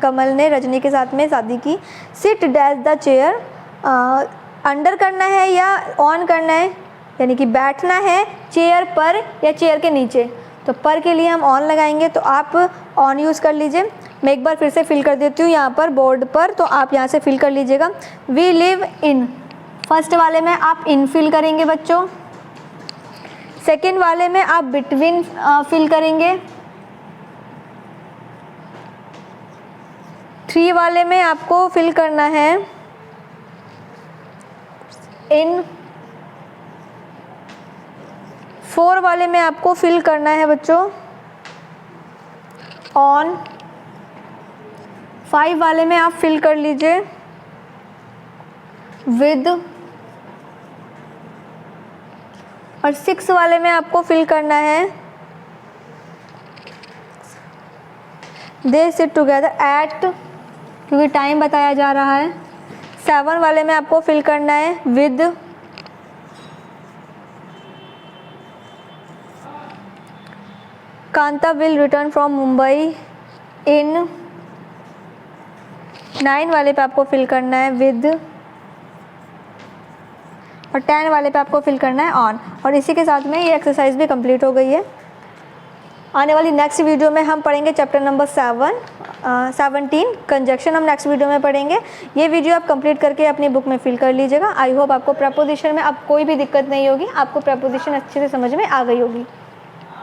Kamal ने रजनी के साथ में शादी की। Sit dash the chair, under करना है या ऑन करना है, यानी कि बैठना है चेयर पर या चेयर के नीचे, तो पर के लिए हम ऑन लगाएंगे, तो आप ऑन यूज़ कर लीजिए। मैं एक बार फिर से फिल कर देती हूँ यहाँ पर बोर्ड पर, तो आप यहाँ से फिल कर लीजिएगा। वी लिव इन, फर्स्ट वाले में आप इन फिल करेंगे बच्चों, सेकेंड वाले में आप बिटवीन फिल करेंगे, 3 वाले में आपको फिल करना है इन, 4 वाले में आपको फिल करना है बच्चों ऑन, 5 वाले में आप फिल कर लीजिए विद, और 6 वाले में आपको फिल करना है दे सिट टुगेदर एट, क्योंकि टाइम बताया जा रहा है। 7 वाले में आपको फिल करना है with, Kanta will return from Mumbai in. 9 वाले पे आपको फिल करना है विद, और 10 वाले पे आपको फिल करना है ऑन। और इसी के साथ में ये एक्सरसाइज भी कंप्लीट हो गई है। आने वाली नेक्स्ट वीडियो में हम पढ़ेंगे चैप्टर नंबर 17 कंजक्शन, हम नेक्स्ट वीडियो में पढ़ेंगे। ये वीडियो आप कंप्लीट करके अपनी बुक में फिल कर लीजिएगा। आई होप आपको प्रपोजिशन में अब कोई भी दिक्कत नहीं होगी, आपको प्रपोजिशन अच्छे से समझ में आ गई होगी।